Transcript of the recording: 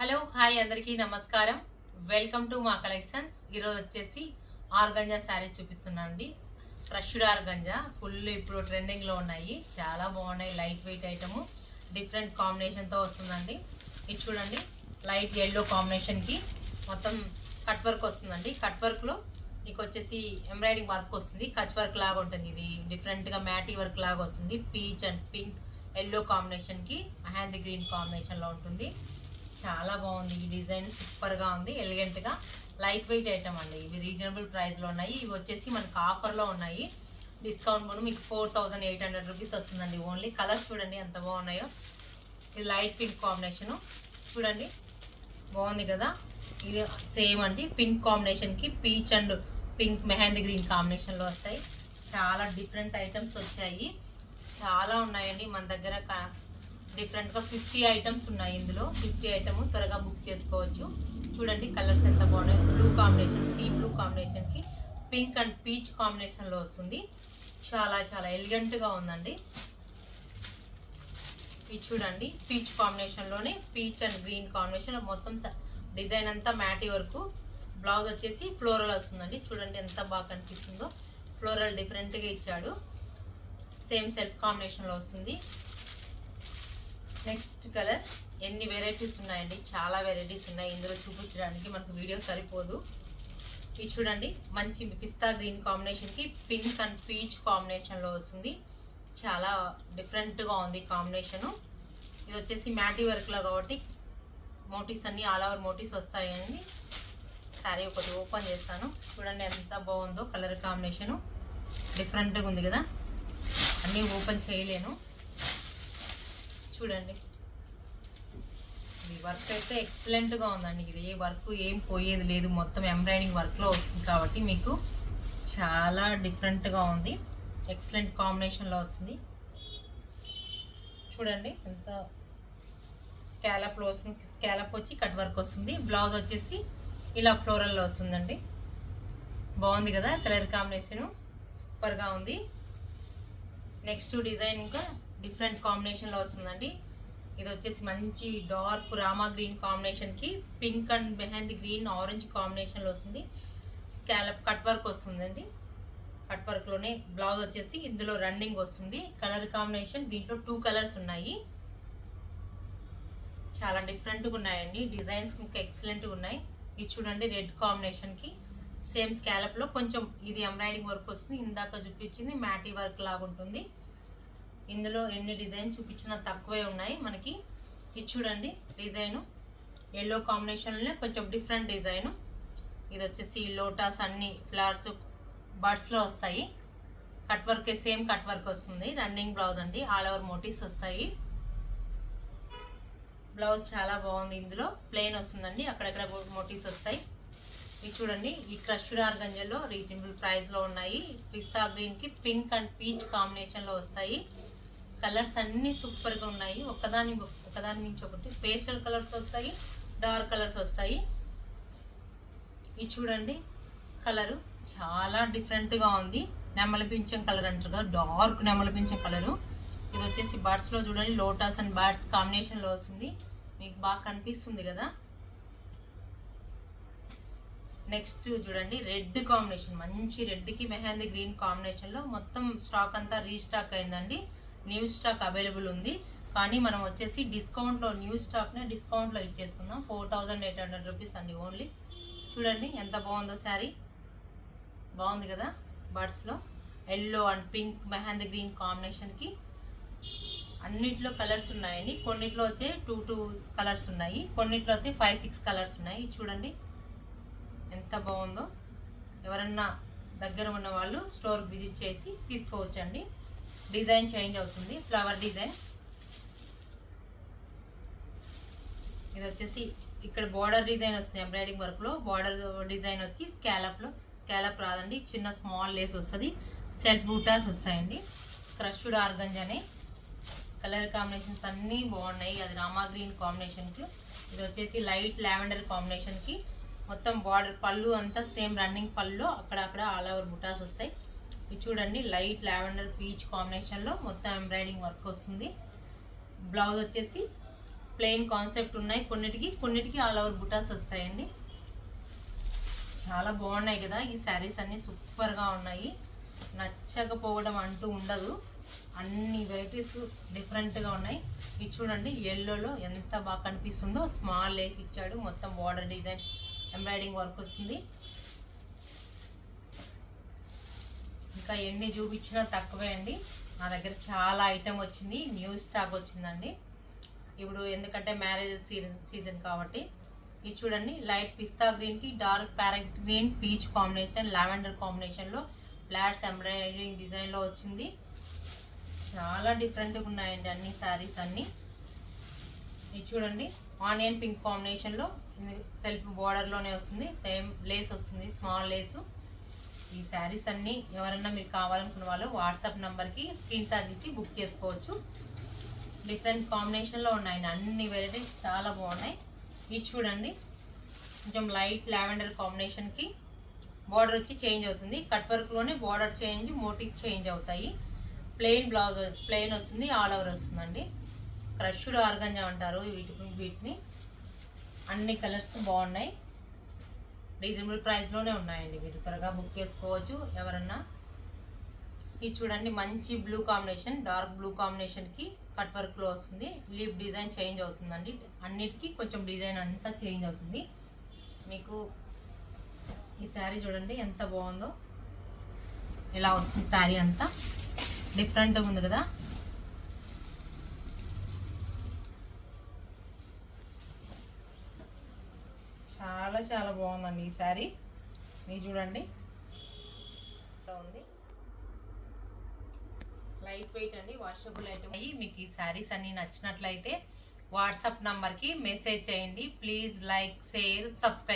Hello hi అందరికీ నమస్కారం. Welcome to మా కలెక్షన్స్. ఈరోజు వచ్చేసి ఆర్గంజా శారీస్ చూపిస్తున్నాను అండి. క్రష్డ్ ఆర్గంజా ఫుల్ ఇప్పుడు ట్రెండింగ్లో ఉన్నాయి. చాలా బాగున్నాయి. లైట్ వెయిట్ ఐటము డిఫరెంట్ కాంబినేషన్తో వస్తుందండి. ఇది చూడండి, లైట్ ఎల్లో కాంబినేషన్కి మొత్తం కట్ వర్క్ వస్తుందండి. కట్ వర్క్లో మీకు వచ్చేసి ఎంబ్రాయిడింగ్ వర్క్ వస్తుంది. కచ్ వర్క్ లాగా ఉంటుంది. ఇది డిఫరెంట్గా మ్యాటీ వర్క్ లాగా వస్తుంది. పీచ్ అండ్ పింక్ ఎల్లో కాంబినేషన్కి మెహందీ గ్రీన్ కాంబినేషన్లో ఉంటుంది. చాలా బాగుంది. ఈ డిజైన్ సూపర్గా ఉంది. ఎలిగెంట్గా లైట్ వెయిట్ ఐటమ్ అండి. ఇవి రీజనబుల్ ప్రైస్లో ఉన్నాయి. ఇవి వచ్చేసి మనకు ఆఫర్లో ఉన్నాయి. డిస్కౌంట్ కూడా మీకు 4800 రూపీస్ వస్తుందండి ఓన్లీ. కలర్స్ చూడండి ఎంత బాగున్నాయో. ఇది లైట్ పింక్ కాంబినేషను చూడండి, బాగుంది కదా. ఇది సేమ్ అండి, పింక్ కాంబినేషన్కి peach and pink mehndi green కాంబినేషన్లో వస్తాయి. చాలా డిఫరెంట్ ఐటమ్స్ వచ్చాయి. చాలా ఉన్నాయండి మన దగ్గర. డిఫరెంట్గా 50 ఐటమ్స్ ఉన్నాయి. ఇందులో 50 ఐటమ్ త్వరగా బుక్ చేసుకోవచ్చు. చూడండి కలర్స్ ఎంత బాగున్నాయి. బ్లూ కాంబినేషన్, సీ బ్లూ కాంబినేషన్కి పింక్ అండ్ పీచ్ కాంబినేషన్లో వస్తుంది. చాలా చాలా ఎలిగెంట్గా ఉందండి. ఇది చూడండి, పీచ్ కాంబినేషన్లోనే పీచ్ అండ్ గ్రీన్ కాంబినేషన్ మొత్తం డిజైన్ అంతా మ్యాటీ వరకు. బ్లౌజ్ వచ్చేసి ఫ్లోరల్ వస్తుందండి. చూడండి ఎంత బాగా కనిపిస్తుందో. ఫ్లోరల్ డిఫరెంట్గా ఇచ్చాడు. సేమ్ సెల్ఫ్ కాంబినేషన్లో వస్తుంది. నెక్స్ట్ కలర్, ఎన్ని వెరైటీస్ ఉన్నాయండి, చాలా వెరైటీస్ ఉన్నాయి. ఇందులో చూపించడానికి మనకు వీడియో సరిపోదు. ఇది చూడండి, మంచి పిస్తా గ్రీన్ కాంబినేషన్కి పింక్ అండ్ పీచ్ కాంబినేషన్లో వస్తుంది. చాలా డిఫరెంట్గా ఉంది కాంబినేషను. ఇది వచ్చేసి మ్యాటీ వర్క్లో కాబట్టి మోటీస్ అన్నీ ఆల్ ఓవర్ మోటీస్ వస్తాయండి. శారీ ఒకటి ఓపెన్ చేస్తాను. చూడండి ఎంత బాగుందో. కలర్ కాంబినేషను డిఫరెంట్గా ఉంది కదా. అన్నీ ఓపెన్ చేయలేను. చూడండి, ఈ వర్క్ అయితే ఎక్సలెంట్గా ఉందండి. ఇది ఏ వర్క్ ఏం పోయేది లేదు. మొత్తం ఎంబ్రాయిడింగ్ వర్క్లో వస్తుంది కాబట్టి మీకు చాలా డిఫరెంట్గా ఉంది. ఎక్సలెంట్ కాంబినేషన్లో వస్తుంది. చూడండి ఎంత స్కాలప్లో వస్తుంది. స్కాలప్ వచ్చి కట్ వర్క్ వస్తుంది. బ్లౌజ్ వచ్చేసి ఇలా ఫ్లోరల్లో వస్తుందండి. బాగుంది కదా. కలర్ కాంబినేషను సూపర్గా ఉంది. నెక్స్ట్ డిజైన్ ఇంకా డిఫరెంట్ కాంబినేషన్లో వస్తుందండి. ఇది వచ్చేసి మంచి డార్క్ రామా గ్రీన్ కాంబినేషన్కి pink and mehndi green orange కాంబినేషన్లో వస్తుంది. స్కాలప్ కట్ వర్క్ వస్తుందండి. కట్ వర్క్లోనే బ్లౌజ్ వచ్చేసి ఇందులో రన్నింగ్ వస్తుంది. కలర్ కాంబినేషన్ దీంట్లో 2 కలర్స్ ఉన్నాయి. చాలా డిఫరెంట్గా ఉన్నాయండి. డిజైన్స్ ఇంకా ఎక్సలెంట్గా ఉన్నాయి. ఇది చూడండి, రెడ్ కాంబినేషన్కి సేమ్ స్కాలప్లో కొంచెం ఇది ఎంబ్రాయిడింగ్ వర్క్ వస్తుంది. ఇందాక చూపించింది మ్యాటీ వర్క్ లాగా ఉంటుంది. ఇందులో ఎన్ని డిజైన్ చూపించినా తక్కువే ఉన్నాయి మనకి. ఇది చూడండి, డిజైను ఎల్లో కాంబినేషన్లో కొంచెం డిఫరెంట్ డిజైను. ఇది వచ్చేసి లోటస్ అన్ని ఫ్లవర్స్ బర్డ్స్లో వస్తాయి. Cut work same cut work వస్తుంది. రన్నింగ్ బ్లౌజ్ అండి. ఆల్ ఓవర్ మోటీస్ వస్తాయి. బ్లౌజ్ చాలా బాగుంది. ఇందులో ప్లెయిన్ వస్తుందండి, అక్కడక్కడ మోటీస్ వస్తాయి. ఇది చూడండి, ఈ క్రష్డ్ ఆర్గంజాలో రీజనబుల్ ప్రైస్లో ఉన్నాయి. పిస్తా గ్రీన్కి పింక్ అండ్ పీచ్ కాంబినేషన్లో వస్తాయి. కలర్స్ అన్నీ సూపర్గా ఉన్నాయి. ఒకదాని మించి ఒకటి. పేస్టల్ కలర్స్ వస్తాయి, డార్క్ కలర్స్ వస్తాయి. ఇది చూడండి, కలరు చాలా డిఫరెంట్గా ఉంది. నెమలి పింఛం కలర్ అంటారు కదా, డార్క్ నెమలి పింఛం కలరు. ఇది వచ్చేసి బర్డ్స్లో చూడండి, లోటస్ అండ్ బర్డ్స్ కాంబినేషన్లో వస్తుంది. మీకు బాగా కనిపిస్తుంది కదా. నెక్స్ట్ చూడండి, రెడ్ కాంబినేషన్, మంచి రెడ్కి మెహందీ గ్రీన్ కాంబినేషన్లో మొత్తం స్టాక్ అంతా రీస్టాక్ అయిందండి. న్యూ స్టాక్ అవైలబుల్ ఉంది. కానీ మనం వచ్చేసి డిస్కౌంట్లో న్యూ స్టాక్నే డిస్కౌంట్లో ఇచ్చేస్తున్నాం. 4800 రూపీస్ అండి ఓన్లీ. చూడండి ఎంత బాగుందో శారీ. బాగుంది కదా. బర్డ్స్లో yellow and pink mehndi green కాంబినేషన్కి అన్నిట్లో కలర్స్ ఉన్నాయండి. కొన్నిట్లో వచ్చే 2 కలర్స్ ఉన్నాయి. కొన్నిట్లో అయితే 5-6 కలర్స్ ఉన్నాయి. చూడండి ఎంత బాగుందో. ఎవరన్నా దగ్గర ఉన్న వాళ్ళు స్టోర్ విజిట్ చేసి తీసుకోవచ్చండి. డిజైన్ చేంజ్ అవుతుంది. Flower design. ఇది వచ్చేసి ఇక్కడ బార్డర్ డిజైన్ వస్తుంది. ఎంబ్రాయిడింగ్ వర్క్లో బార్డర్ డిజైన్ వచ్చి స్కాలప్ రాదండి. చిన్న స్మాల్ లేస్ వస్తుంది. సెల్ఫ్ బూటాస్ వస్తాయండి. క్రష్డ్ ఆర్గంజానే. కలర్ కాంబినేషన్స్ అన్నీ బాగున్నాయి. అది రామా గ్రీన్ కాంబినేషన్కి, ఇది వచ్చేసి లైట్ లావెండర్ కాంబినేషన్కి మొత్తం బార్డర్ పళ్ళు అంతా సేమ్ రన్నింగ్ పళ్ళు, అక్కడక్కడ ఆల్ ఓవర్ బుటాస్ వస్తాయి. ఇది చూడండి, లైట్ లావెండర్ పీచ్ కాంబినేషన్లో మొత్తం ఎంబ్రాయిడింగ్ వర్క్ వస్తుంది. బ్లౌజ్ వచ్చేసి ప్లెయిన్ కాన్సెప్ట్ ఉన్నాయి, కొన్నిటికి ఆల్ ఓవర్ బుటాస్ వస్తాయండి. చాలా బాగున్నాయి కదా ఈ శారీస్ అన్నీ, సూపర్గా ఉన్నాయి. నచ్చకపోవడం అంటూ ఉండదు, అన్ని వెరైటీస్ డిఫరెంట్గా ఉన్నాయి. ఇది చూడండి ఎల్లోలో ఎంత బాగా కనిపిస్తుందో, స్మాల్ లేస్ ఇచ్చాడు, మొత్తం బార్డర్ డిజైన్ ఎంబ్రాయిడింగ్ వర్క్ వస్తుంది. ఇంకా ఎన్ని చూపించినా తక్కువే అండి, నా దగ్గర చాలా ఐటమ్ వచ్చింది, న్యూ స్టాక్ వచ్చిందండి ఇప్పుడు, ఎందుకంటే మ్యారేజ్ సీజన్ కాబట్టి. ఇది చూడండి లైట్ పిస్తా గ్రీన్కి dark parrot green peach combination, lavender కాంబినేషన్లో ఫ్లాట్స్ ఎంబ్రాయిడరింగ్ డిజైన్లో వచ్చింది. చాలా డిఫరెంట్గా ఉన్నాయండి అన్ని శారీస్ అన్నీ. ఇది చూడండి ఆనియన్ పింక్ కాంబినేషన్లో సెల్ఫ్ బార్డర్లోనే వస్తుంది, సేమ్ లేస్ వస్తుంది, స్మాల్ లేసు. ఈ శారీస్ అన్నీ ఎవరన్నా మీరు కావాలనుకున్న వాళ్ళు వాట్సాప్ నెంబర్కి స్క్రీన్ షాట్ తీసి బుక్ చేసుకోవచ్చు. డిఫరెంట్ కాంబినేషన్లో ఉన్నాయండి అన్ని వెరైటీస్, చాలా బాగున్నాయి. ఇది చూడండి కొంచెం లైట్ లావెండర్ కాంబినేషన్కి బార్డర్ వచ్చి చేంజ్ అవుతుంది, కట్ వర్క్లోనే బార్డర్ చేంజ్, మోటివ్ చేంజ్ అవుతాయి. ప్లెయిన్ బ్లౌజ్ ప్లెయిన్ వస్తుంది, ఆల్ ఓవర్ వస్తుందండి. క్రష్డ్ ఆర్గంజా అంటారు వీటిని. అన్ని కలర్స్ బాగున్నాయి, రీజనబుల్ ప్రైస్లోనే ఉన్నాయండి, మీరు త్వరగా బుక్ చేసుకోవచ్చు ఎవరన్నా. ఇది చూడండి మంచి బ్లూ కాంబినేషన్, డార్క్ బ్లూ కాంబినేషన్కి కట్ వర్క్లో వస్తుంది, లీఫ్ డిజైన్ చేంజ్ అవుతుందండి. అన్నిటికీ కొంచెం డిజైన్ అంతా చేంజ్ అవుతుంది. మీకు ఈ శారీ చూడండి ఎంత బాగుందో, ఇలా వస్తుంది శారీ అంతా, డిఫరెంట్గా ఉంది కదా. చాలా చాలా బాగుందండి ఈ శారీ, మీరు చూడండి ఉంది. లైట్ వెయిట్ అండి, వాషబుల్ ఐటమ్ అయ్యి. మీకు ఈ శారీస్ అన్ని నచ్చినట్లయితే వాట్సాప్ నంబర్కి మెసేజ్ చేయండి. Please like, share, subscribe.